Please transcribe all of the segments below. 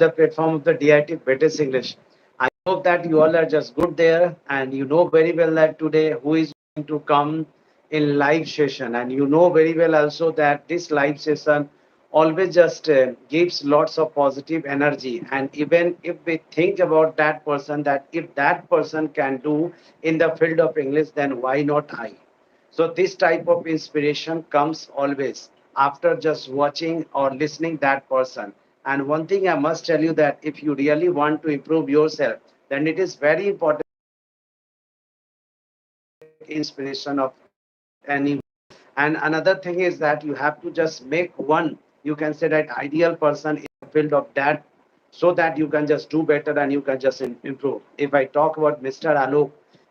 the platform of the DIT British English. I hope that you all are just good there and you know very well that today who is going to come in live session, and you know very well also that this live session always just gives lots of positive energy. And even if we think about that person, that if that person can do in the field of English, then why not I? So this type of inspiration comes always after just watching or listening that person. And one thing I must tell you, that if you really want to improve yourself, then it is very important inspiration of anyone. And another thing is that you have to just make one, you can say that ideal person in the field of that, so that you can just do better and you can just improve. If I talk about Mr. Alok,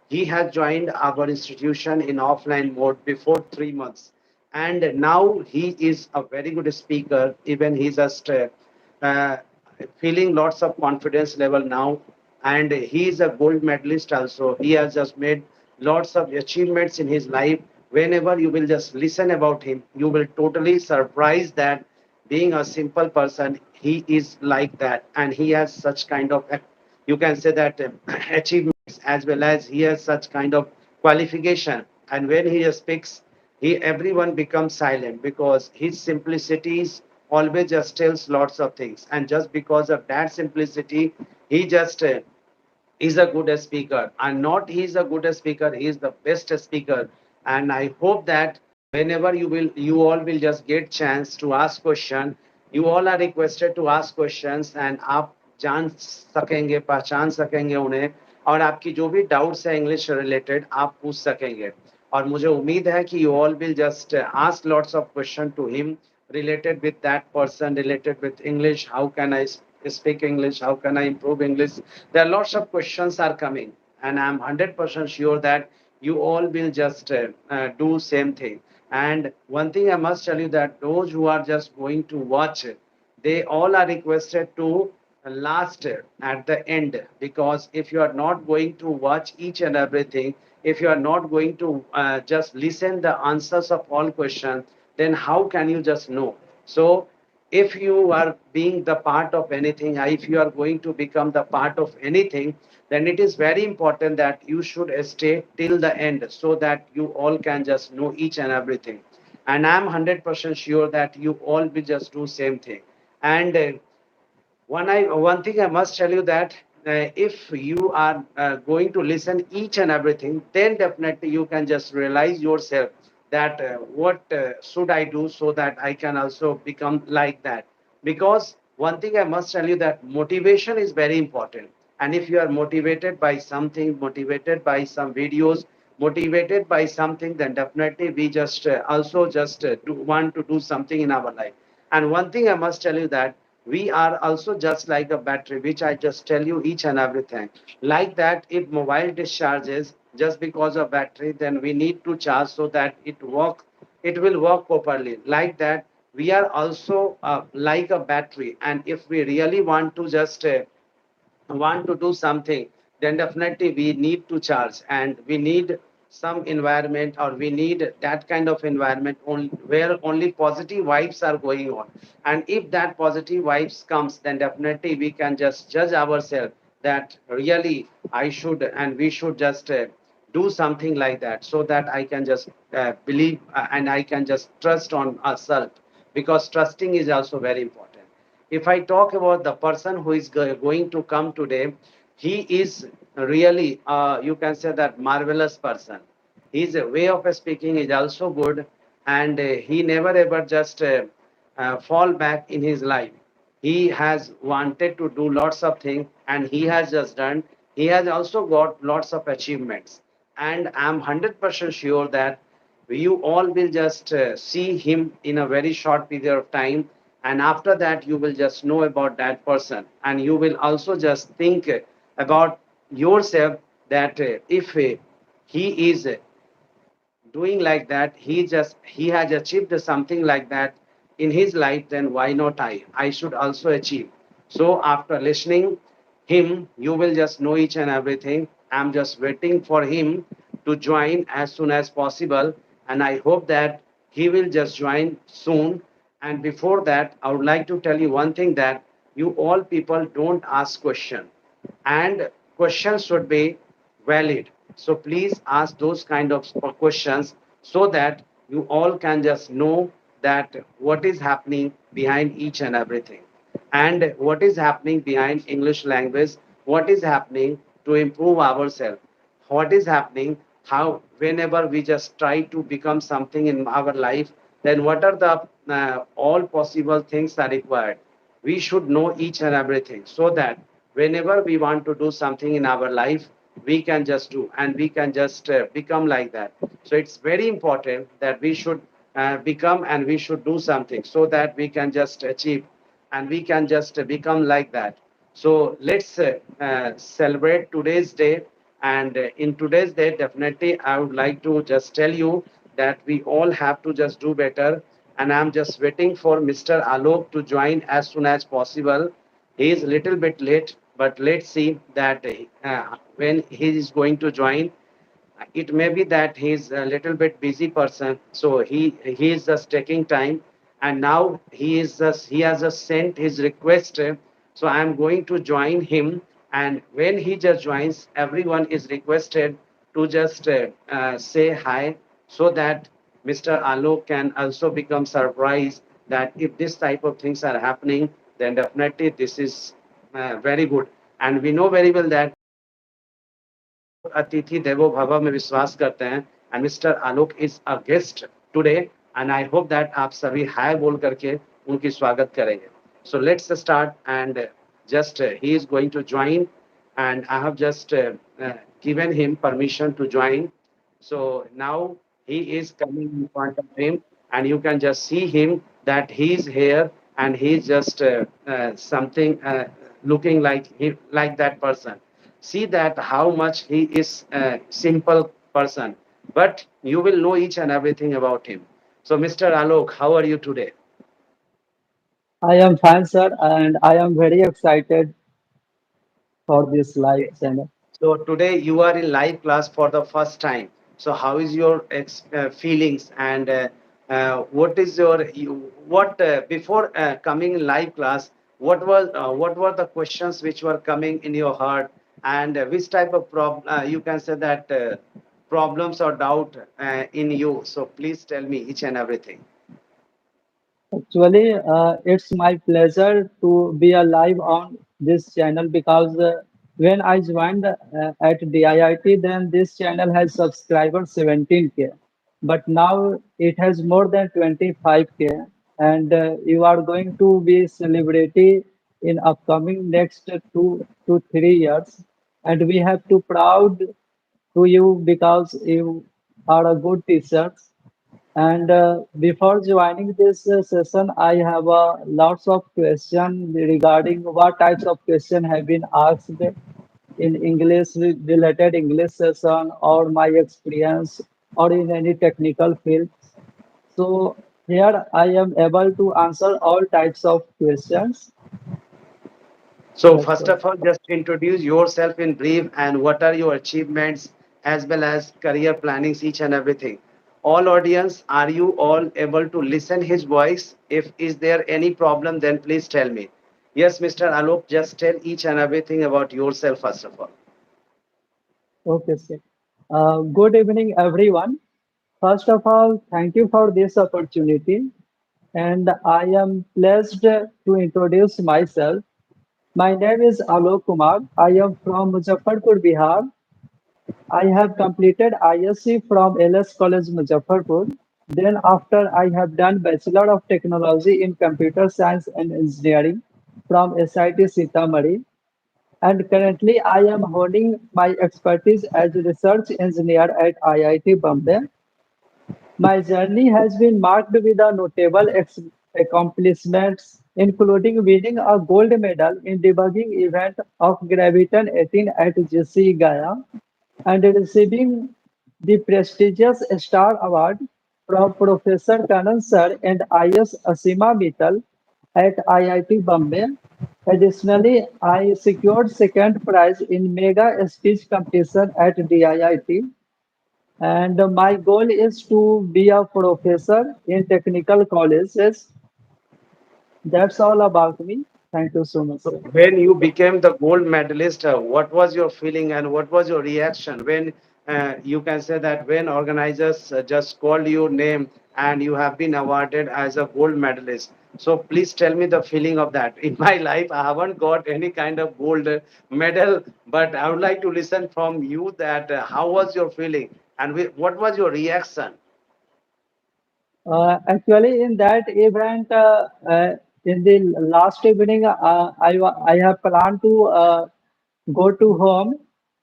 he has joined our institution in offline mode before 3 months. And now he is a very good speaker. Even he's just uh, feeling lots of confidence level now, and he is a gold medalist also. He has just made lots of achievements in his life. Whenever you will just listen about him, you will totally surprised that being a simple person, he is like that, and he has such kind of you can say that achievements, as well as he has such kind of qualification. And when he speaks, he everyone becomes silent because his simplicities always just tells lots of things. And just because of that simplicity, he just is a good speaker. And not he is a good speaker, he is the best speaker. And I hope that whenever you all will just get chance to ask question, you all are requested to ask questions, and आप जान सकेंगे, पहचान सकेंगे उन्हें, और आपकी जो भी डाउट्स है इंग्लिश रिलेटेड आप पूछ सकेंगे. और मुझे उम्मीद है कि you all will just ask lots of question to him related with that person, related with English. How can I speak English? How can I improve English? There are lots of questions are coming, and I'm 100% sure that you all will just do same thing. And one thing I must tell you, that those who are just going to watch, they all are requested to last at the end, because if you are not going to watch each and everything, if you are not going to just listen the answers of all questions, then how can you just know? So if you are being the part of anything, if you are going to become the part of anything, then it is very important that you should stay till the end, so that you all can just know each and everything. And I'm 100% sure that you all will just do same thing. And one thing I must tell you, that if you are going to listen each and everything, then definitely you can just realize yourself that what should I do so that I can also become like that. Because one thing I must tell you, that motivation is very important. And if you are motivated by something, motivated by some videos, motivated by something, then definitely we just also just want to do something in our life. And one thing I must tell you, that we are also just like a battery, which I just tell you each and everything. Like that, if mobile discharges just because of battery, then we need to charge so that it will work properly. Like that, we are also like a battery. And if we really want to just want to do something, then definitely we need to charge, and we need some environment, or we need that kind of environment only, where only positive vibes are going on. And if that positive vibes comes, then definitely we can just judge ourselves that really I should and we should just do something like that, so that I can just believe and I can just trust on ourselves, because trusting is also very important. If I talk about the person who is going to come today, he is really, you can say that marvelous person. His way of speaking is also good, and he never ever just fall back in his life. He has wanted to do lots of things, and he has just done. He has also got lots of achievements, and I'm 100% sure that you all will just see him in a very short period of time, and after that you will just know about that person, and you will also just think about yourself that if he is doing like that, he has achieved something like that in his life, then why not I should also achieve. So after listening him, you will just know each and everything. I'm just waiting for him to join as soon as possible, and I hope that he will just join soon. And before that, I would like to tell you one thing, that you all people don't ask question, and questions should be valid. So please ask those kind of questions so that you all can just know that what is happening behind each and everything, and what is happening behind English language, what is happening to improve ourselves, what is happening, how whenever we just try to become something in our life, then what are the all possible things are required. We should know each and everything so that whenever we want to do something in our life, we can just do and we can just become like that. So it's very important that we should become and we should do something so that we can just achieve and we can just become like that. So let's celebrate today's day. And in today's day, definitely, I would like to just tell you that we all have to just do better. And I'm just waiting for Mr. Alok to join as soon as possible. He is a little bit late, but let's see that when he is going to join. It may be that he's a little bit busy person, so he is just taking time, and now he has just sent his request. So I am going to join him, and when he just joins, everyone is requested to just say hi, so that Mr. Alok can also become surprised that if this type of things are happening, then definitely this is very good. And we know very well that सर्व अतिथि देवो भव में विश्वास करते हैं and mister Alok is a guest today and I hope that आप सभी हाय बोल करके उनकी स्वागत करेंगे so let's start and just he is going to join and I have just given him permission to join. So now he is coming in front of him and you can just see him that he is here and he is just something looking like that person. See that how much he is a simple person, but you will know each and everything about him. So Mr. Alok, how are you today? I am fine, sir, and I am very excited for this live Okay. channel. So today you are in live class for the first time. So how is your feelings and what is your what before coming in live class? What were the questions which were coming in your heart and which type of you can say that problems or doubt in you? So please tell me each and everything. Actually, it's my pleasure to be alive on this channel because when I joined at DIIT, then this channel has subscribers 17K, but now it has more than 25K, and you are going to be celebrity in upcoming next 2 to 3 years, and we have to proud to you because you are a good teacher. And before joining this session, I have lots of questions regarding what types of questions have been asked in English related English session or my experience or in any technical field. So here I am able to answer all types of questions. So That's first all. of all, just introduce yourself in brief and what are your achievements as well as career plannings, each and everything. All audience, are you all able to listen his voice? If is there any problem, then please tell me. Yes, Mr. Alok, just tell each and everything about yourself first of all. Okay, sir. Good evening, everyone. First of all, thank you for this opportunity. And I am pleased to introduce myself. My name is Alok Kumar. I am from Muzaffarpur, Bihar. I have completed ISc from LS College, Muzaffarpur. Then after I have done Bachelor of Technology in Computer Science and Engineering from SIT Sitamarhi. And currently I am holding my expertise as a research engineer at IIT Bombay. My journey has been marked with a notable accomplishments, including winning a gold medal in debugging event of Graviton 18 at GC Gaya and receiving the prestigious Star Award from Professor Kanan Sir and IS Asima Mittal at IIT Bombay. Additionally, I secured second prize in Mega Speech Competition at DIIT, and my goal is to be a professor in technical colleges. That's all about me. Thank you so much, sir. When you became the gold medalist, what was your feeling and what was your reaction when you can say that when organizers just called your name and you have been awarded as a gold medalist? So please tell me the feeling of that. In my life, I haven't got any kind of gold medal, but I would like to listen from you that how was your feeling and what was your reaction? Actually, in that event, in the last evening, I have planned to go to home,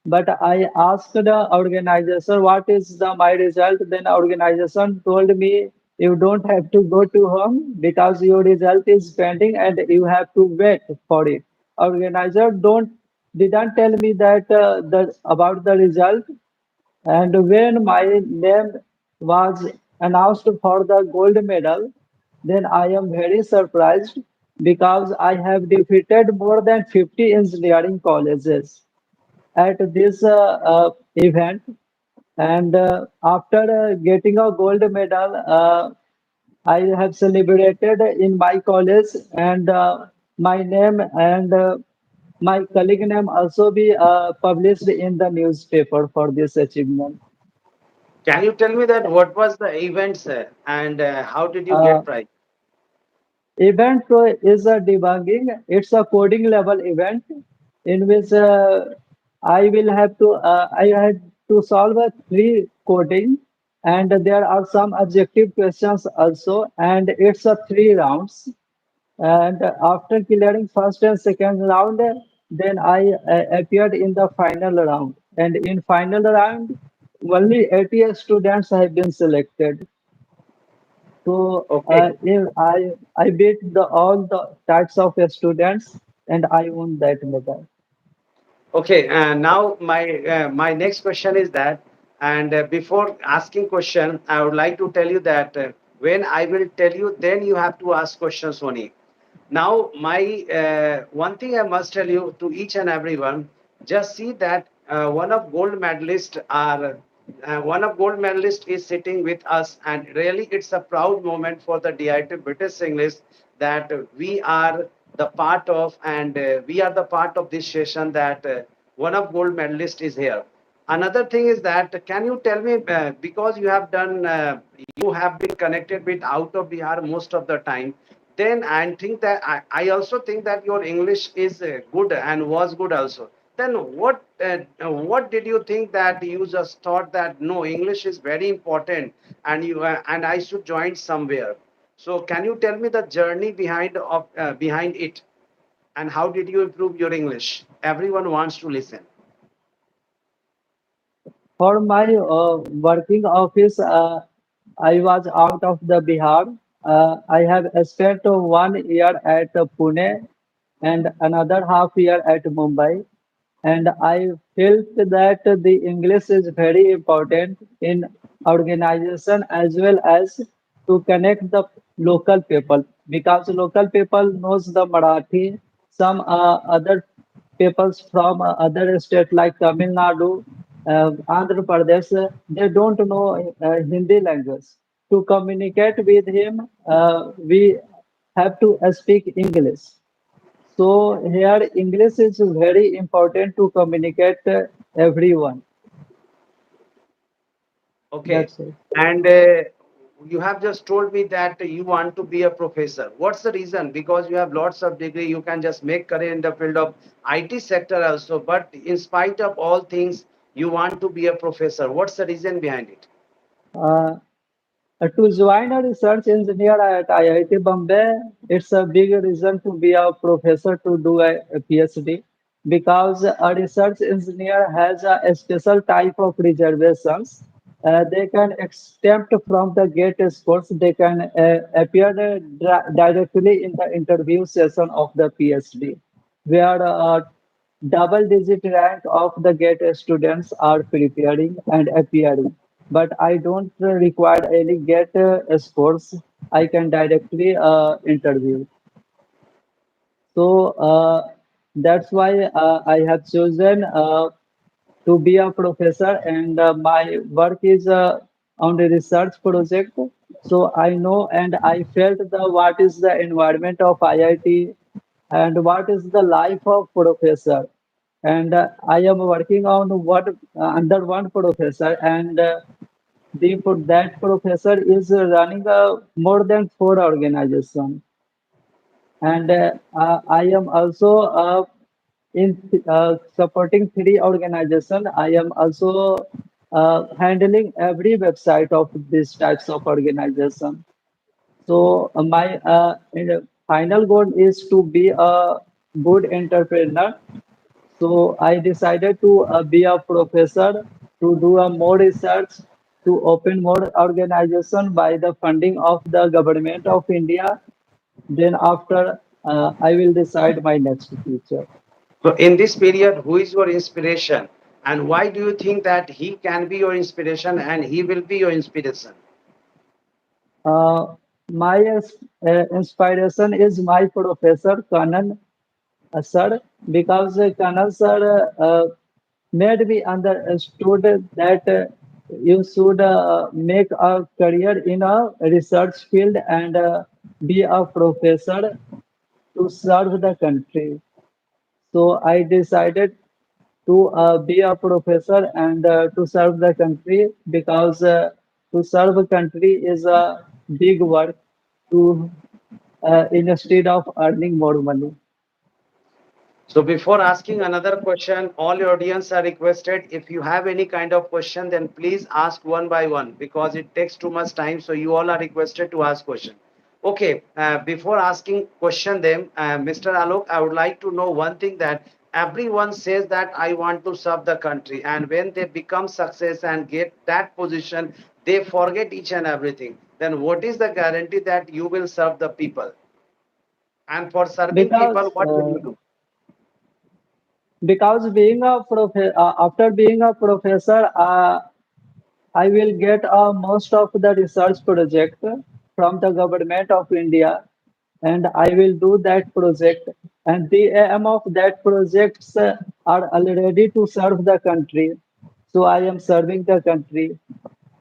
but I asked the organizer what is my result. Then organization told me you don't have to go to home because your result is pending and you have to wait for it. Organizer don't didn't tell me that the about the result, and when my name was announced for the gold medal, then I am very surprised because I have defeated more than 50 engineering colleges at this event. And after getting a gold medal, I have celebrated in my college, and my name and my colleague name also be published in the newspaper for this achievement. Can you tell me that what was the event, sir, and how did you Uh, get prize? Event is a debugging. It's a coding level event in which I had to solve a three coding, and there are some objective questions also, and it's a three rounds. And after clearing first and second round, then I appeared in the final round. And in final round, only 80 students have been selected. So Okay. I beat all the types of students and I won that medal. Okay, now my next question is that, and before asking question, I would like to tell you that when I will tell you, then you have to ask questions only. Now, my one thing I must tell you to each and everyone, just see that one of gold medalist is sitting with us, and really it's a proud moment for the DIT British English that we are the part of, and we are the part of this session that one of gold medalist is here. Another thing is that can you tell me because you have been connected with out of Bihar most of the time, then I also think that your English is good and was good also. Then what did you think that you just thought that no, English is very important and you and I should join somewhere. So can you tell me the journey behind it and how did you improve your English? Everyone wants to listen. For my working office, I was out of the Bihar. I have spent 1 year at Pune and another half year at Mumbai. And I felt that the English is very important in organization as well as to connect the local people because local people knows the Marathi, some other peoples from other state like Tamil Nadu, Andhra Pradesh, they don't know Hindi language. To communicate with him, we have to speak English. So here English is very important to communicate everyone. Okay. That's it. And you have just told me that you want to be a professor. What's the reason? Because you have lots of degree, you can just make career in the field of IT sector also. But in spite of all things, you want to be a professor. What's the reason behind it? Uh, to join a research engineer at IIT Bombay, it's a big reason to be a professor to do a PhD because a research engineer has a special type of reservations. They can exempt from the GATE scores. They can appear directly in the interview session of the PhD, where double-digit rank of the GATE students are preparing and appearing. But I don't require any GATE scores. I can directly interview. So that's why I have chosen to be a professor, and my work is on the research project. So I know and I felt the what is the environment of IIT. and what is the life of professor. And I am working on what under one professor, and that professor is running more than four organizations. And I am also in supporting three organizations. I am also handling every website of these types of organization. So my final goal is to be a good entrepreneur. So I decided to be a professor, to do a more research, to open more organization by the funding of the government of India. Then after, I will decide my next future. So in this period, who is your inspiration? And why do you think that he can be your inspiration and he will be your inspiration? Uh, my inspiration is my professor, Kanan sir, because Kanan sir made me understood that you should make a career in a research field and be a professor to serve the country. So I decided to be a professor and to serve the country because to serve a country is a big work to instead of earning more money. So before asking another question, all your audience are requested. If you have any kind of question, then please ask one by one because it takes too much time. So you all are requested to ask question. Okay, before asking question them, Mr. Alok, I would like to know one thing that everyone says that I want to serve the country, and when they become success and get that position, they forget each and everything. Then what is the guarantee that you will serve the people? And for serving people, Because what will you do? being a after being a professor, I will get most of the research project from the government of India, and I will do that project. And the aim of that projects are already to serve the country. So I am serving the country.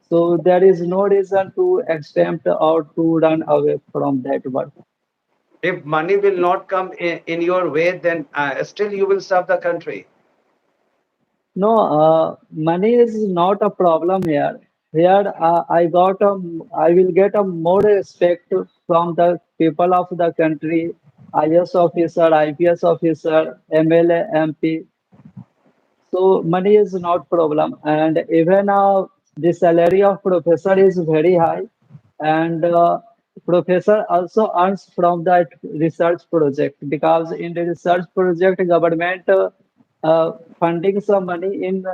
So there is no reason to exempt or to run away from that work. If money will not come in your way, then still you will serve the country. No, money is not a problem here. Here, I will get a more respect from the people of the country, IS officer, IPS officer, MLA, MP. So money is not problem, and even the salary of professor is very high, and professor also earns from that research project because in the research project government funding some money in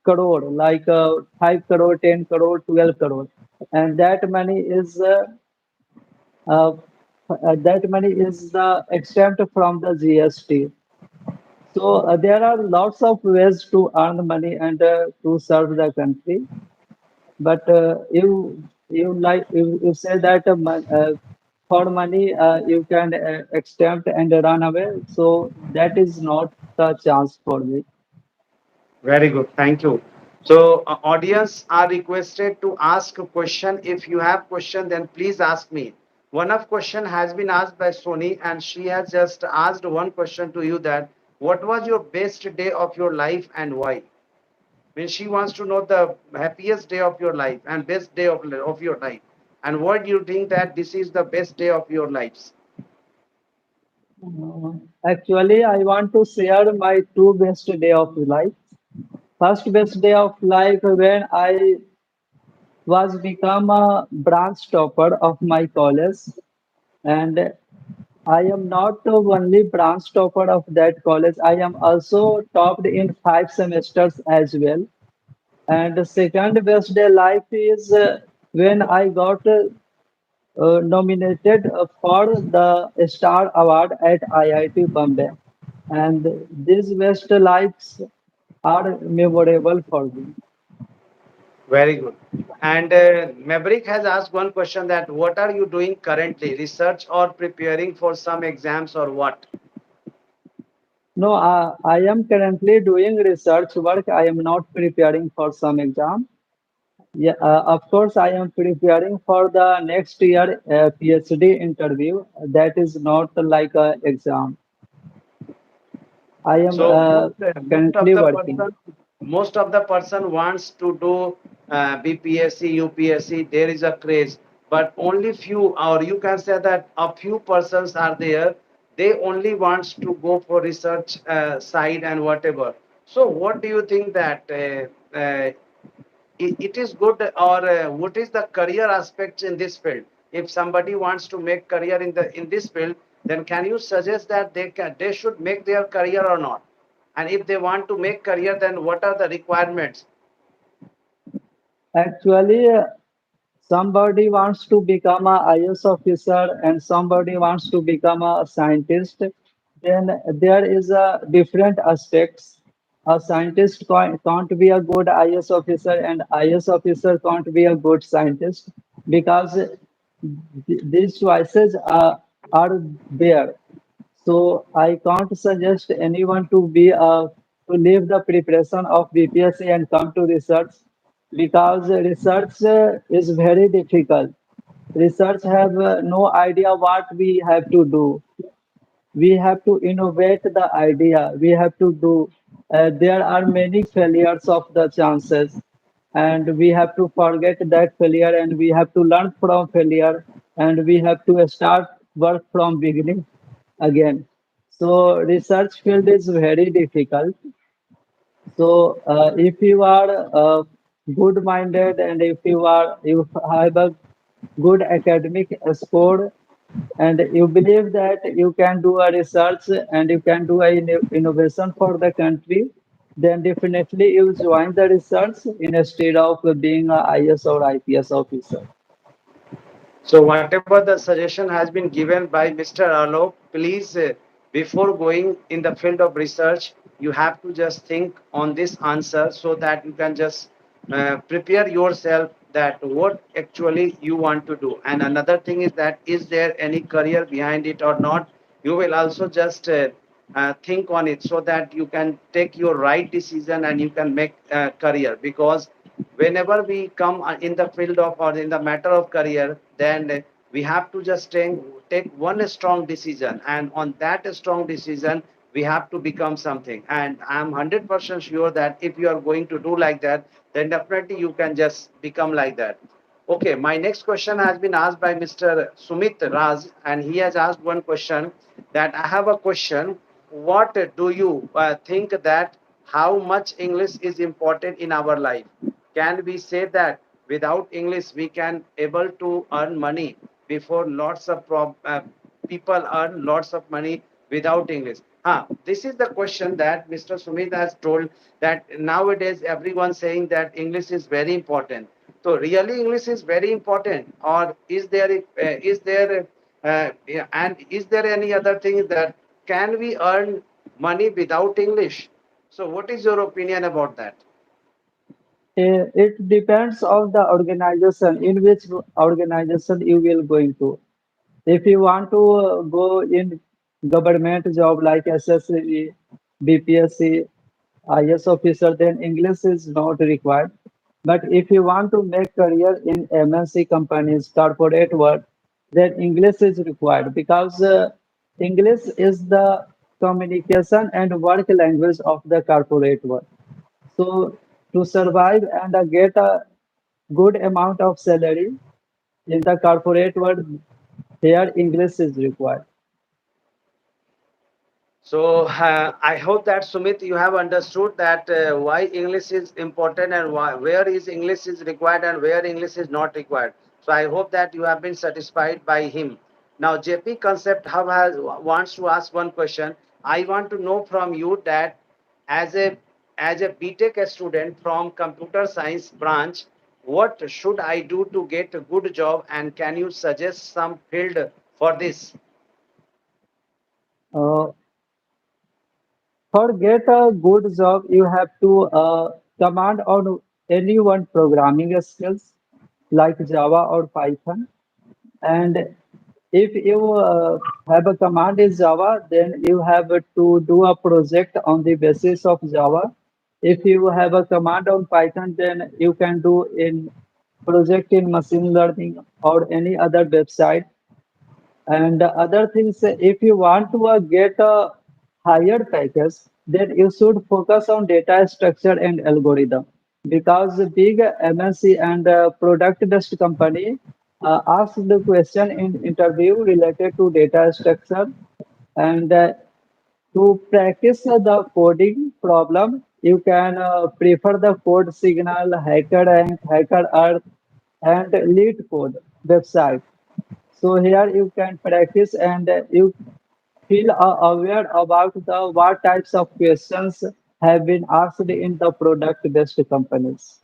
crore like 5 crore, 10 crore, 12 crore, and uh, that money is the exempt from the GST. So there are lots of ways to earn money and to serve the country. But you say that for money you can extempt and run away. So that is not the chance for me. Very good. Thank you. So, audience are requested to ask a question. If you have question, then please ask me. One of question has been asked by Sony, and she has just asked one question to you that what was your best day of your life and why? When she wants to know the happiest day of your life and best day of your life, and what do you think that this is the best day of your lives? Uh, Actually, I want to share my two best day of life. First best day of life when I was become a branch topper of my college, and I am not the only branch topper of that college. I am also topped in 5 semesters as well. And the second best day life is when I got nominated for the Star Award at IIT Bombay. And these best lives are memorable for me. Very good. And Maverick has asked one question that what are you doing currently? Research or preparing for some exams or what? No, I am currently doing research work. I am not preparing for some exam. Yeah, of course, I am preparing for the next year PhD interview. That is not like a exam. I am So currently working. most of the person wants to do BPSC, UPSC. There is a craze, but only few, or you can say that a few persons are there. They only wants to go for research side and whatever. So, what do you think that it is good, or what is the career aspects in this field? If somebody wants to make career in this field, then can you suggest that they should make their career or not? And if they want to make career, then what are the requirements? Actually, somebody wants to become a IS officer and somebody wants to become a scientist. Then there is a different aspects. A scientist can't be a good IS officer and IS officer can't be a good scientist because these choices are there. So I can't suggest anyone to be to leave the preparation of BPSC and come to research because research is very difficult. Research have no idea what we have to do. We have to innovate the idea. We have to do. There are many failures of the chances, and we have to forget that failure, and we have to learn from failure, and we have to start work from beginning again. So research field is very difficult. So if you are good-minded and if you have a good academic score and you believe that you can do a research and you can do a innovation for the country, then definitely you join the research instead of being a IS or IPS officer. So whatever the suggestion has been given by Mr. Alok, please, before going in the field of research, you have to just think on this answer so that you can just prepare yourself that what actually you want to do. And another thing is there any career behind it or not? You will also just think on it so that you can take your right decision and you can make career, because whenever we come in the field of or in the matter of career, then we have to just take one strong decision, and on that strong decision we have to become something. And I'm 100% sure that if you are going to do like that, then definitely you can just become like that. Okay, my next question has been asked by Mr. Sumit Raj, and he has asked one question, that I have a question. What do you think that how much English is important in our life? Can we say that without English we can able to earn money before lots of people earn lots of money without English? This is the question that Mr. Sumit has told, that nowadays everyone saying that English is very important. So really English is very important, or and is there any other thing that can we earn money without English? So what is your opinion about that? It depends on the organization in which organization you will going to. If you want to go in government job like SSC, BPSC, IS officer, then English is not required. But if you want to make career in MNC companies, corporate world, then English is required because English is the communication and work language of the corporate world. So to survive and get a good amount of salary in the corporate world, here English is required. So I hope that Sumit, you have understood that why English is important and where is English is required and where English is not required. So I hope that you have been satisfied by him. Now JP Concept Hub wants to ask one question. I want to know from you that as a BTech student from computer science branch, what should I do to get a good job, and can you suggest some field for this? Uh, for get a good job, you have to command on any one programming skills like Java or Python. And if you have a command in Java, then you have to do a project on the basis of Java. If you have a command on Python, then you can do in project in machine learning or any other website. And the other things, if you want to get a higher package, then you should focus on data structure and algorithm because the big MNC and product-based company ask the question in interview related to data structure and to practice the coding problem, you can prefer the code signal, HackerRank, HackerEarth, and Lead Code website. So here you can practice and you feel aware about the what types of questions have been asked in the product-based companies.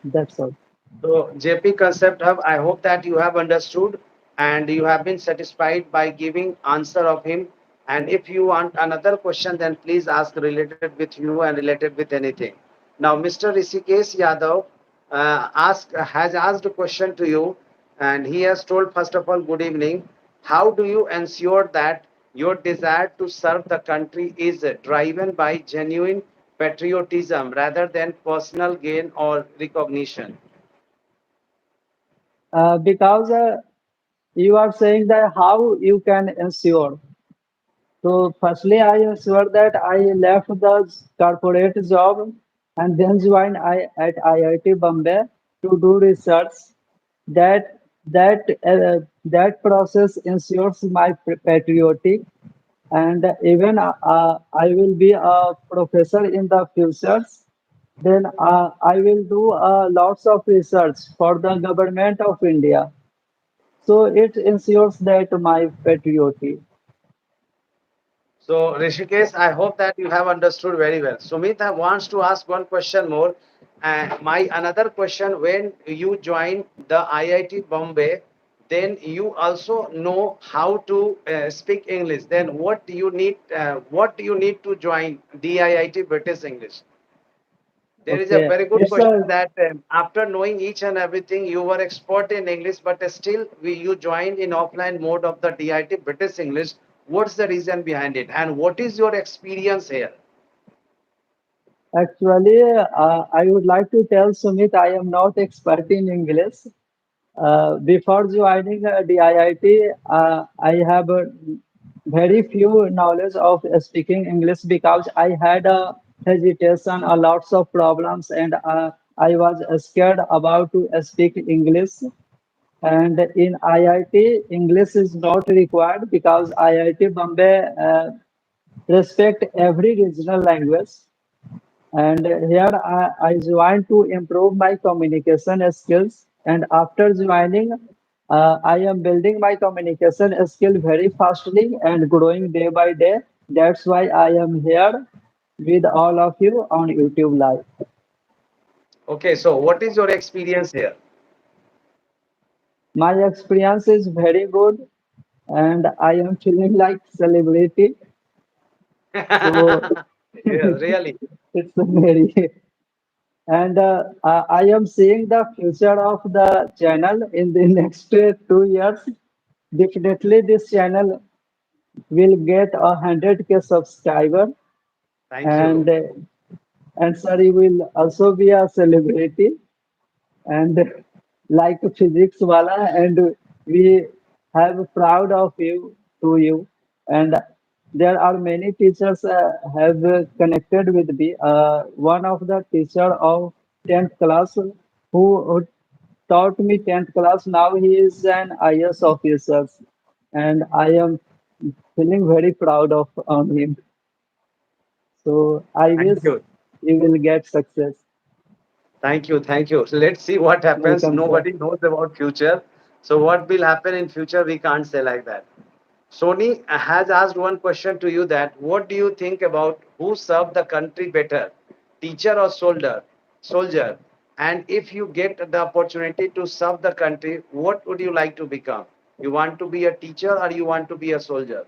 That's all. So, JP Concept Hub, I hope that you have understood and you have been satisfied by giving answer of him. And if you want another question, then please ask related with you and related with anything. Now, Mr. Rishikesh Yadav has asked a question to you, and he has told first of all, good evening. How do you ensure that your desire to serve the country is driven by genuine patriotism rather than personal gain or recognition? Because you are saying that how you can ensure. So firstly, I ensure that I left the corporate job and then joined at IIT Bombay to do research. That process ensures my patriotic, and even I will be a professor in the future. Then I will do lots of research for the government of India. So it ensures that my patriotic. So, Rishikesh, I hope that you have understood very well. Sumit wants to ask one question more. My another question: when you join the IIT Bombay, then you also know how to speak English. Then what do you need? What do you need to join DIIT British English? There is a Okay, very good it's question a that after knowing each and everything, you were expert in English, but still you joined in offline mode of the DIT British English. What's the reason behind it? And what is your experience here? actually, I would like to tell Sumit I am not expert in English. Before joining the IIT, I have very few knowledge of speaking English because I had a hesitation, a lots of problems, and I was scared about to speak English. And in IIT, English is not required because IIT Bombay respect every regional language. And here I joined to improve my communication skills. And after joining, I am building my communication skill very fastly and growing day by day. That's why I am here with all of you on YouTube Live. Okay, so what is your experience here? My experience is very good, and I am feeling like celebrity. So Yeah, really. it's very and I am seeing the future of the channel in the next 2 years. Definitely, this channel will get 100K subscriber, Thank you. and Ansari will also be a celebrity. And like physics wala, and we have proud of you, and there are many teachers have connected with me. One of the teacher of 10th class who taught me 10th class, now he is an IS officer, and I am feeling very proud of on him. So I Thank wish you. he will get success. Thank you. Thank you. Let's see what happens. Welcome, sir. Nobody knows about future. So what will happen in future, we can't say like that. Sony has asked one question to you that what do you think about who served the country better, teacher or soldier? Soldier. And if you get the opportunity to serve the country, what would you like to become? You want to be a teacher or you want to be a soldier?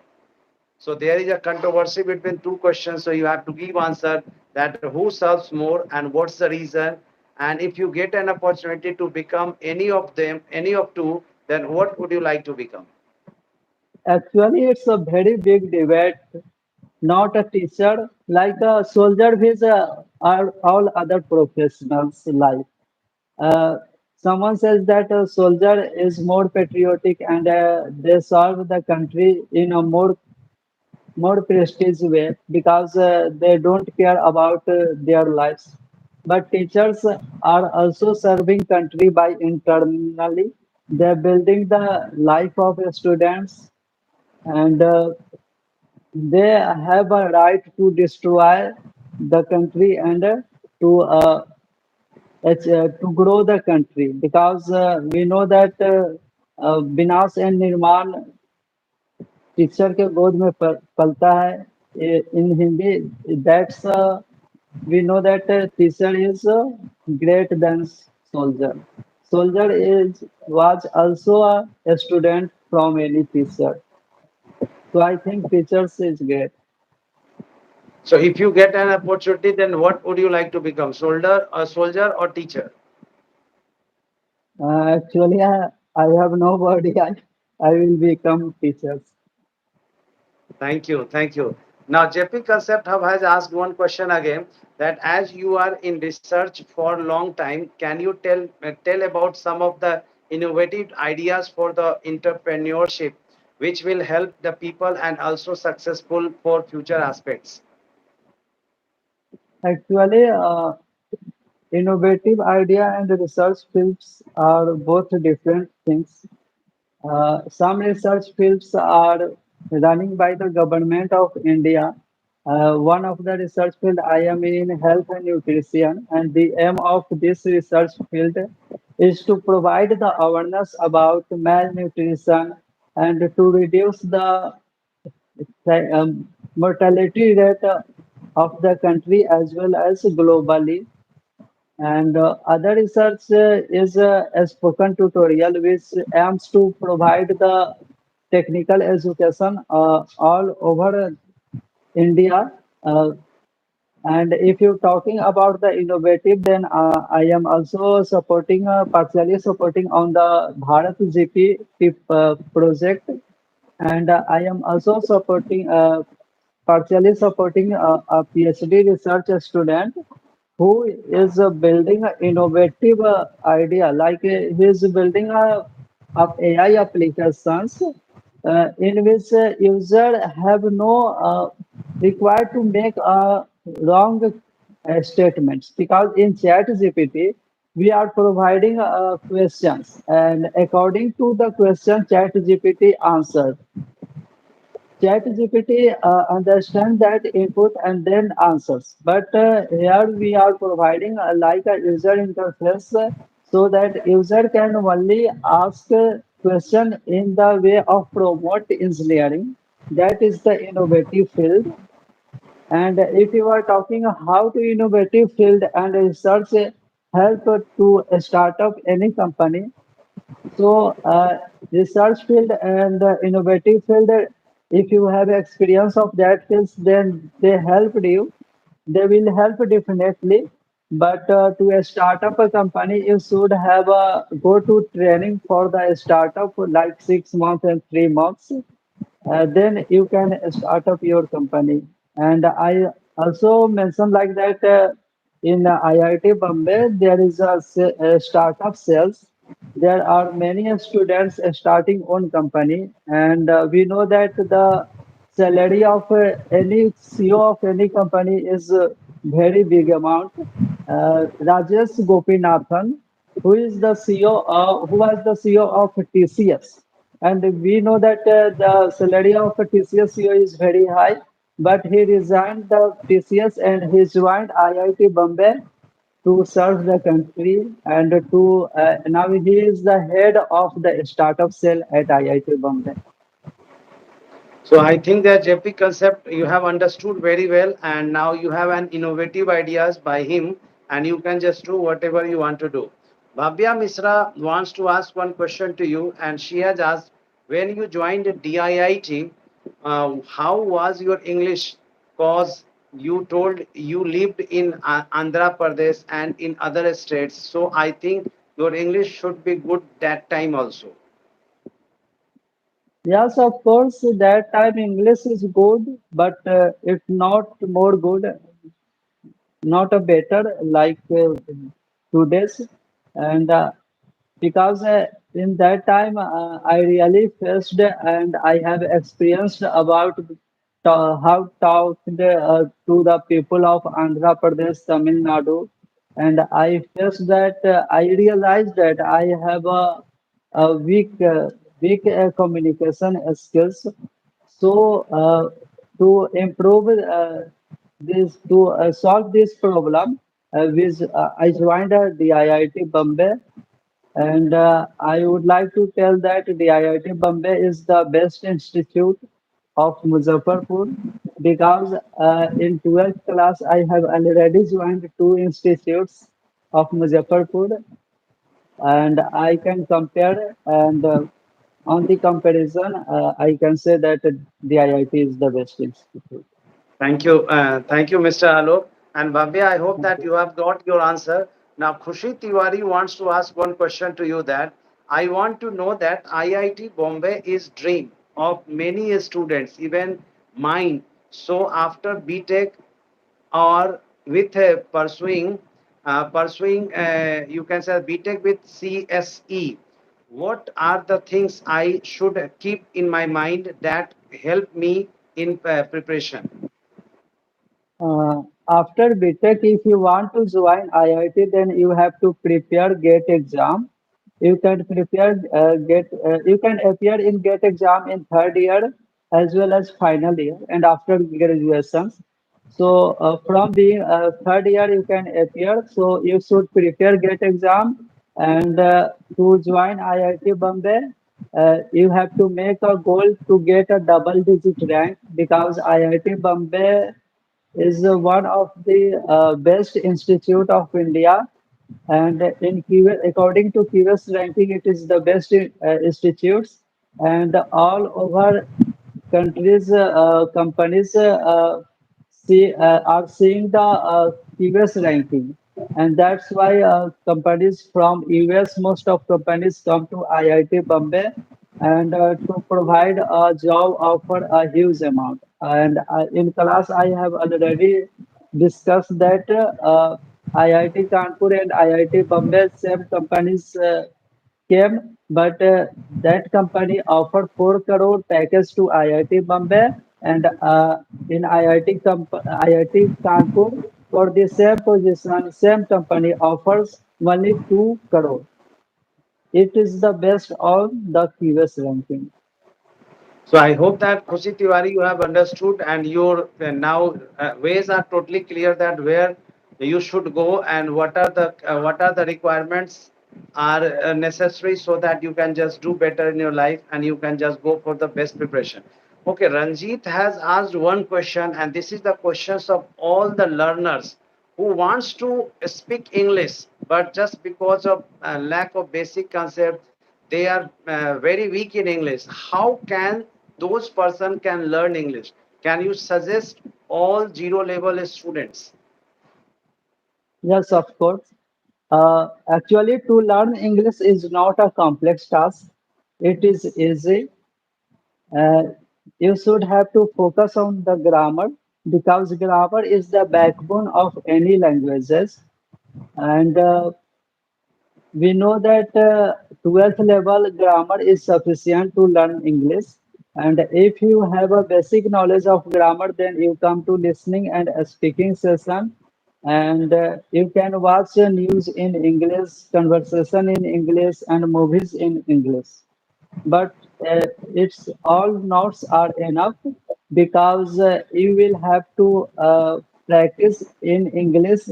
So there is a controversy between two questions. So you have to give answer that who serves more and what's the reason. And if you get an opportunity to become any of them, any of two, then what would you like to become? Actually, it's a very big debate. Not a teacher, like a soldier is all other professionals' life. Uh, Someone says that a soldier is more patriotic and they serve the country in a more prestige way because they don't care about their lives. But teachers are also serving country by internally. They're building the life of students and they have a right to destroy the country and to grow the country because we know that विनाश and निर्माण teacher के गोद में पलता है in Hindi that's we know that teacher is great than soldier. Soldier is was also a student from any teacher. So I think teachers is great. So if you get an opportunity, then what would you like to become? Soldier or teacher? Actually, I have nobody. I will become teachers. Thank you, thank you. Now, JP Concept Hub has asked one question again that as you are in research for a long time, can you tell about some of the innovative ideas for the entrepreneurship, which will help the people and also successful for future aspects? Actually, innovative idea and research fields are both different things. Some research fields are running by the government of India. One of the research field I am in health and nutrition, and the aim of this research field is to provide the awareness about malnutrition and to reduce the mortality rate of the country as well as globally. And other research is a spoken tutorial which aims to provide the technical education all over India. And if you're talking about the innovative, then I am also supporting, partially supporting on the Bharat GP tip, project. And I am also supporting, partially supporting a PhD research student who is building an innovative idea, like he is building of AI applications in which user have no required to make wrong statements because in chat GPT we are providing questions and according to the question chat GPT answer. ChatGPT understands that input and then answers. But here we are providing like a user interface so that user can only ask a question in the way of promote engineering. That is the innovative field. And if you are talking how to innovative field and research help to start up any company, so, research field and innovative field, if you have experience of that fields, then they helped you. They will help definitely. But to start up a company, you should have a go to training for the startup for like 6 months and 3 months then you can start up your company. And I also mentioned like that in IIT Bombay, there is a startup sales. There are many students starting own company, and we know that the salary of any CEO of any company is very big amount. Rajesh Gopinathan, who is the CEO, who was the CEO of TCS, and we know that the salary of a TCS CEO is very high, but he resigned the TCS and he joined IIT Bombay to serve the country and to now he is the head of the startup cell at IIT Bombay. So I think that JP concept you have understood very well, and now you have an innovative ideas by him, and you can just do whatever you want to do. Bhavya Misra wants to ask one question to you, and she has asked, when you joined DIIT, how was your English? Cause you told you lived in Andhra Pradesh and in other states, so I think your English should be good that time also. Yes, of course, that time English is good, but it's not more good, not a better like today's. And because in that time I really faced and I have experienced about how talked to the people of Andhra Pradesh, Tamil Nadu, and I faced that I realized that I have a weak communication skills. So to improve this to solve this problem, I joined the IIT Bombay, and I would like to tell that the IIT Bombay is the best institute of Muzaffarpur because in 12th class I have already joined two institutes of Muzaffarpur, and I can compare, and on the comparison I can say that the IIT is the best institute. Thank you, Mr. Alok. And Bhavya, I hope Thank that you. you have got your answer. Now, Khushi Tiwari wants to ask one question to you that I want to know that IIT Bombay is dream of many students, even mine. So after BTech or with pursuing you can say BTech with CSE, what are the things I should keep in my mind that help me in preparation? After BTech, if you want to join IIT, then you have to prepare GATE exam. You can appear in GATE exam in third year as well as final year and after graduation. So from being third year, you can appear. So you should prepare GATE exam, and to join IIT Bombay, you have to make a goal to get a double digit rank because IIT Bombay is one of the best institute of India, and according to QS ranking, it is the best institutes, and all over countries companies are seeing the US ranking, and that's why companies from US, most of companies come to IIT Bombay and to provide a job offer a huge amount. And in class, I have already discussed that IIT Kanpur and IIT Bombay, same companies came, but that company offered 4 crore package to IIT Bombay, and in IIT Kanpur for the same position, same company offers only 2 crore. It is the best on the previous ranking. So I hope that Khushi Tiwari you have understood and your now ways are totally clear that where you should go and what are the requirements are necessary so that you can just do better in your life and you can just go for the best preparation. Okay, Ranjit has asked one question and this is the questions of all the learners who wants to speak English but just because of lack of basic concept they are very weak in English. How can those person can learn English? Can you suggest all zero level students? Yes, of course. Actually, to learn English is not a complex task. It is easy. Uh, you should have to focus on the grammar because grammar is the backbone of any languages. And we know that 12th level grammar is sufficient to learn English. And if you have a basic knowledge of grammar, then you come to listening and speaking session. And you can watch news in English, conversation in English, and movies in English, but it's all notes are enough because you will have to practice in English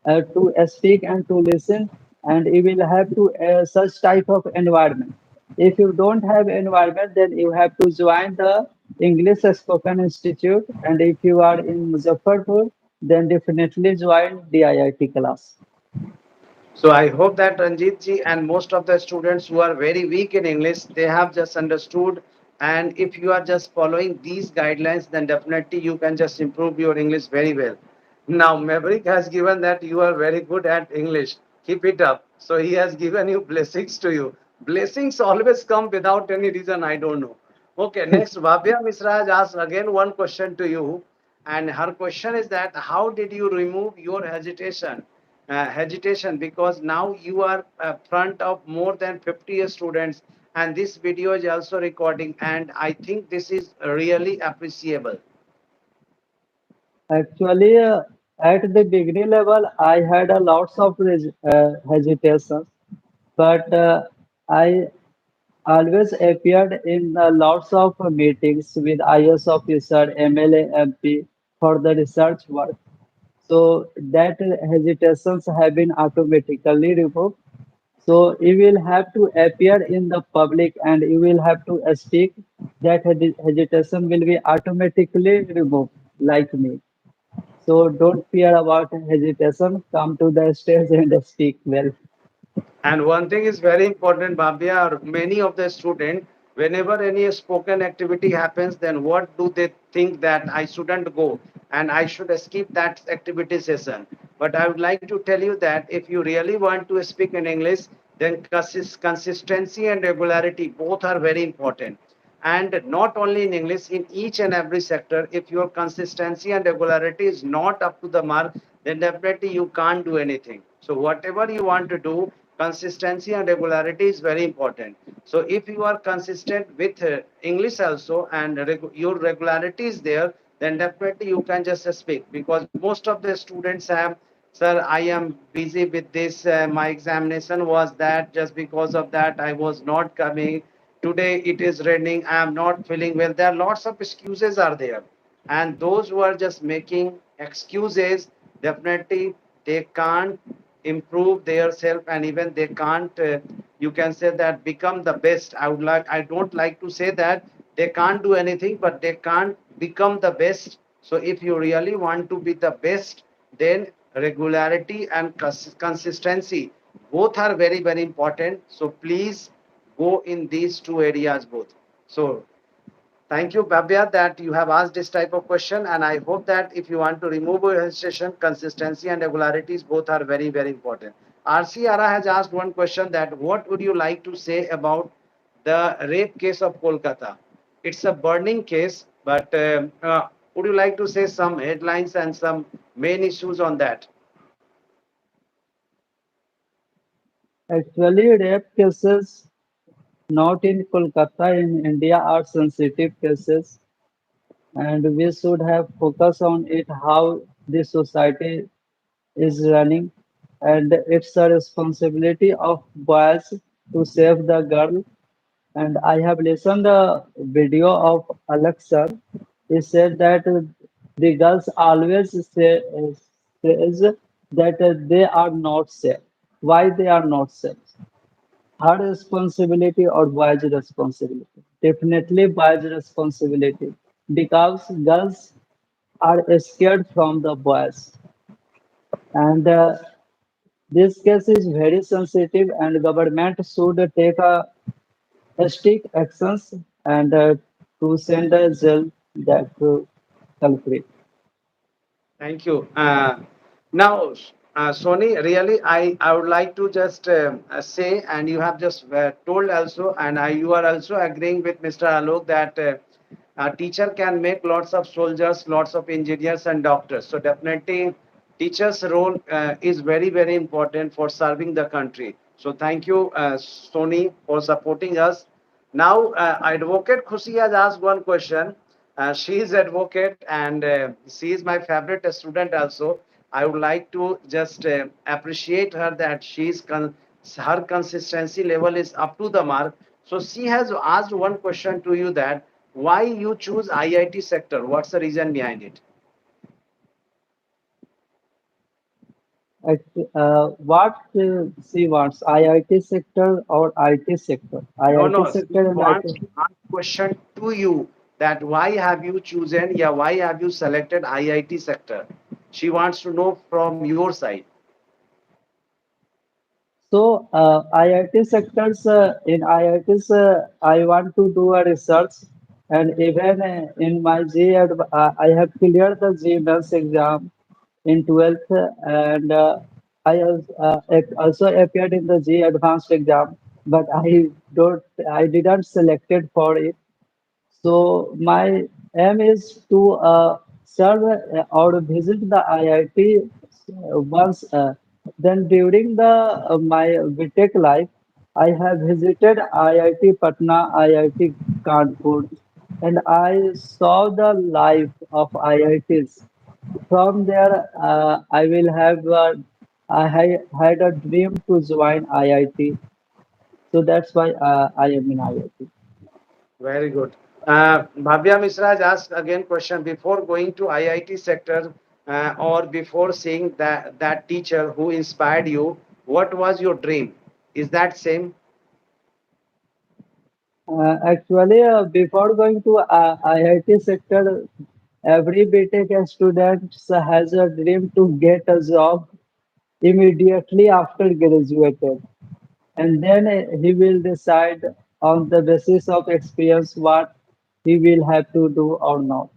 to speak and to listen, and you will have to such type of environment. If you don't have environment, then you have to join the English Spoken Institute, and if you are in Muzaffarpur, then definitely join the IIT class. So I hope that Ranjit ji and most of the students who are very weak in English, they have just understood. And if you are just following these guidelines, then definitely you can just improve your English very well. Now, Maverick has given that you are very good at English. Keep it up. So he has given you blessings to you. Blessings always come without any reason. I don't know. Okay, next, Bhavya Misra has asked again one question to you. And her question is that how did you remove your hesitation hesitation, because now you are front of more than 50 students, and this video is also recording, and I think this is really appreciable. Actually, at the beginning level, I had a lots of hesitations, but I always appeared in lots of meetings with IS officer, MLA, MP for the research work. So that hesitations have been automatically removed. So you will have to appear in the public and you will have to speak. That hesitation will be automatically removed, like me. So don't fear about hesitation. Come to the stage and speak well. And one thing is very important, Bhavya, or many of the students, whenever any spoken activity happens, then what do they think that I shouldn't go and I should skip that activity session? But I would like to tell you that if you really want to speak in English, then consistency and regularity both are very important. And not only in English, in each and every sector, if your consistency and regularity is not up to the mark, then definitely you can't do anything. So whatever you want to do, consistency and regularity is very important. So if you are consistent with English also, and your regularity is there, then definitely you can just speak, because most of the students have, sir, I am busy with this, my examination was that, just because of that I was not coming, today it is raining, I am not feeling well. There are lots of excuses are there, and those who are just making excuses, definitely they can't improve their self, and even they can't, you can say that, become the best. I don't like to say that they can't do anything, but they can't become the best. So if you really want to be the best, then regularity and consistency both are very very important. So please go in these two areas both. So thank you, Bhavya, that you have asked this type of question. And I hope that if you want to remove your hesitation, consistency and regularities both are very, very important. RC Ara has asked one question, that what would you like to say about the rape case of Kolkata? It's a burning case, but would you like to say some headlines and some main issues on that? Actually, rape cases not in Kolkata in India are sensitive cases, and we should have focus on it how the society is running, and it's a responsibility of boys to save the girl. And I have listened a video of Alex sir. He said that the girls always says that they are not safe. Why they are not safe? Her responsibility or boys' responsibility? Definitely boys' responsibility because girls are scared from the boys. And this case is very sensitive and government should take a strict actions and to send a jail that culprit. Thank you. Now, Sony, really, I would like to just say, and you have just told also, and you are also agreeing with Mr. Alok that a teacher can make lots of soldiers, lots of engineers and doctors. So definitely, teacher's role is very, very important for serving the country. So thank you, Sony, for supporting us. Now, Advocate Khushi has asked one question. She is advocate, and she is my favorite student also. I would like to just appreciate her that her consistency level is up to the mark. So she has asked one question to you, that why you choose IIT sector? What's the reason behind it? What she wants, IIT sector or IT sector? No, IIT no. She sector and wants IT. to ask question to you, that why have you chosen, yeah, why have you selected IIT sector? She wants to know from your side. So IIT sectors in IITs, I want to do a research, and even in my I have cleared the G Maths exam in 12th, and also appeared in the G Advanced exam, but I didn't selected for it. So my aim is to serve or visit the IIT once. Then during the my BTech life, I have visited IIT Patna, IIT Kanpur, and I saw the life of IITs. From there, I will have had a dream to join IIT. So that's why I am in IIT. Very good. Bhavya Misra has asked again question before going to IIT sector or before seeing that teacher who inspired you. What was your dream? Is that same? Actually, before going to IIT sector, every BTech student has a dream to get a job immediately after graduated, and then he will decide on the basis of experience what he will have to do or not.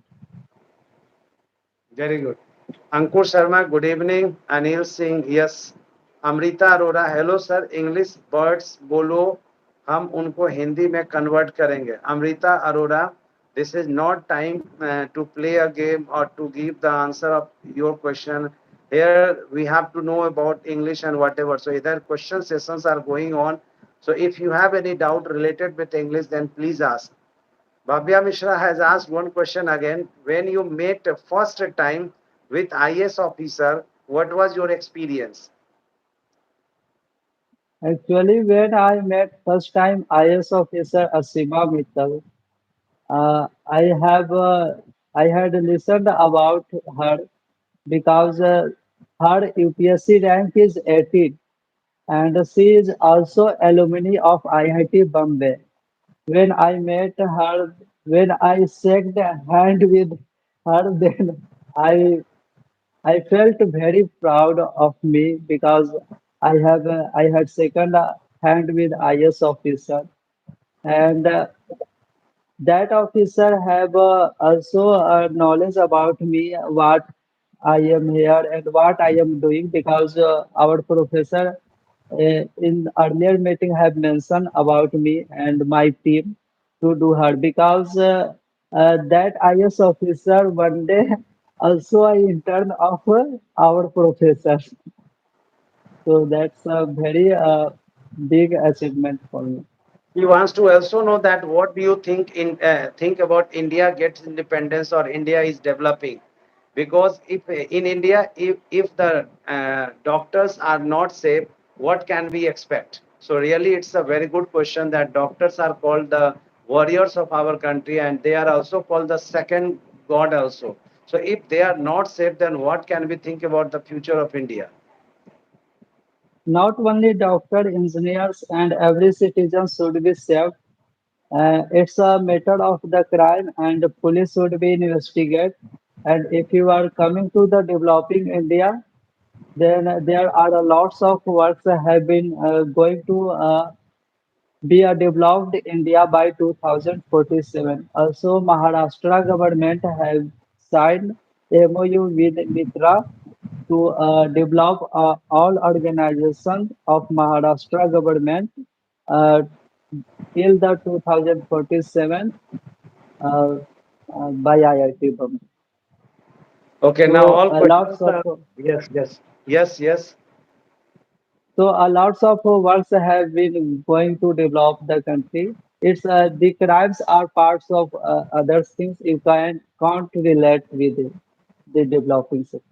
Very good. Ankur Sharma, good evening. Anil Singh, yes. Amrita Arora, hello sir. English words बोलो हम उनको हिंदी में convert करेंगे. Amrita Arora, this is not time to play a game or to give the answer of your question. Here we have to know about English and whatever. So either question sessions are going on. So if you have any doubt related with English, then please ask. Bhavya Mishra has asked one question again. When you met first time with IS officer, what was your experience? Actually, when I met first time IS officer Asima Mittal, I have I had listened about her because her UPSC rank is 18 and she is also alumni of IIT Bombay. When I met her, when I shook hand with her, then I I felt very proud of me because I had shaken hand with IS officer and that officer have also knowledge about me, what I am here and what I am doing because our professor in earlier meeting have mentioned about me and my team to do her because that IS officer one day also I intern of our professor. So that's a very big achievement for me. He wants to also know that what do you think about India gets independence or India is developing? Because if in India, if the doctors are not safe, what can we expect? So really, it's a very good question that doctors are called the warriors of our country, and they are also called the second god also. So if they are not safe, then what can we think about the future of India? Not only doctor, engineers, and every citizen should be safe. It's a matter of the crime, and the police should be investigate. And if you are coming to the developing India, then there are a lots of works that have been going to be a developed India by 2047. Also, Maharashtra government has signed MOU with Mitra to develop all organizations of Maharashtra government uh, till the 2047 uh, by IIT Bombay. Okay, now So all questions are yes, yes, yes, yes. a lots of works have been going to develop the country. It's the crimes are parts of other things you can't relate with the developing sector.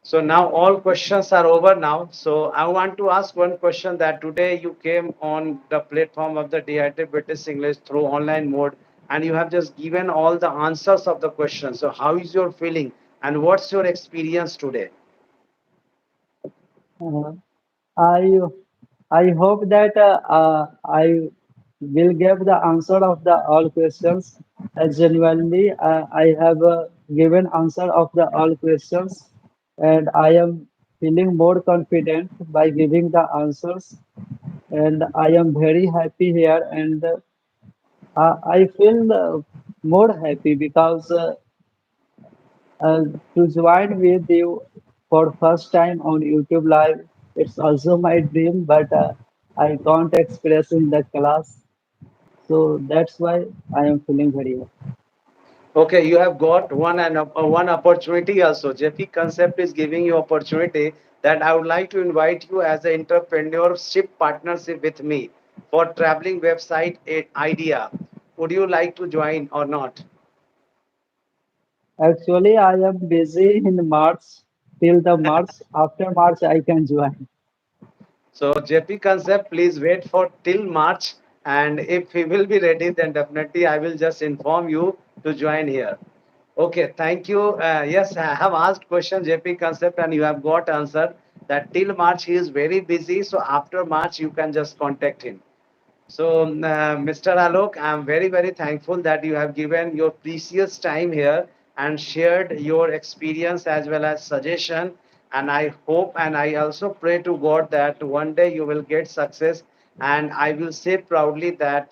So now all questions are over now. So I want to ask one question that today you came on the platform of the DIIT British English through online mode and you have just given all the answers of the question. So how is your feeling and what's your experience today? Uh, I I hope that I will give the answer of the all questions. Genuinely, I have given answer of the all questions, and I am feeling more confident by giving the answers. And I am very happy here, and I feel more happy because uh, to join with you for first time on YouTube Live. It's also my dream, but I can't express in the class. So that's why I am feeling very happy. Okay, you have got one opportunity also. JP Concept is giving you opportunity that I would like to invite you as an entrepreneurship partnership with me for traveling website idea. Would you like to join or not? Actually, I am busy in March till the March. After March, I can join. So JP Concept, please wait for till March, and if he will be ready, then definitely I will just inform you to join here. Okay, thank you. Yes, I have asked question JP Concept, and you have got answer that till March he is very busy. So after March you can just contact him. So, Mr. Alok, I'm very, very thankful that you have given your precious time here and shared your experience as well as suggestion. And I hope and I also pray to God that one day you will get success. And I will say proudly that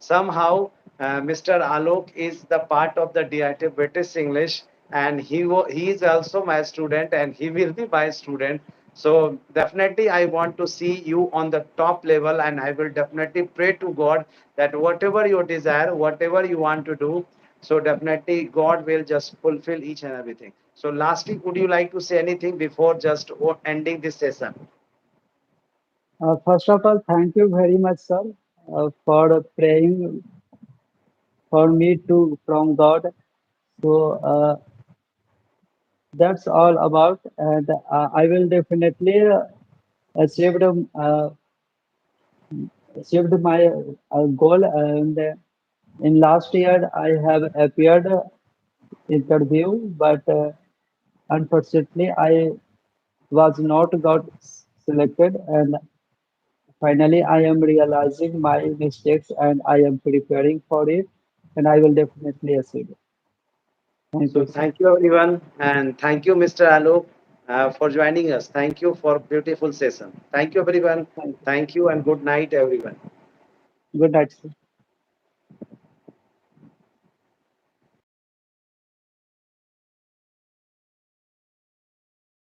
somehow Mr. Alok is the part of the DIT British English, and he is also my student, and he will be my student. So definitely I want to see you on the top level, and I will definitely pray to God that whatever you desire, whatever you want to do, so definitely God will just fulfill each and everything. So lastly, would you like to say anything before just ending this session? First of all, thank you very much, sir, for praying for me to from God. So that's all about, and I will definitely achieved achieved my goal. And in last year, I have appeared interview, but unfortunately, I was not got selected. And finally, I am realizing my mistakes, and I am preparing for it, and I will definitely achieve it. Thank So you, sir. thank you everyone, and thank you Mr. Alok for joining us. Thank you for beautiful session. Thank you everyone. Thank you. Thank you and good night everyone. Good night, sir.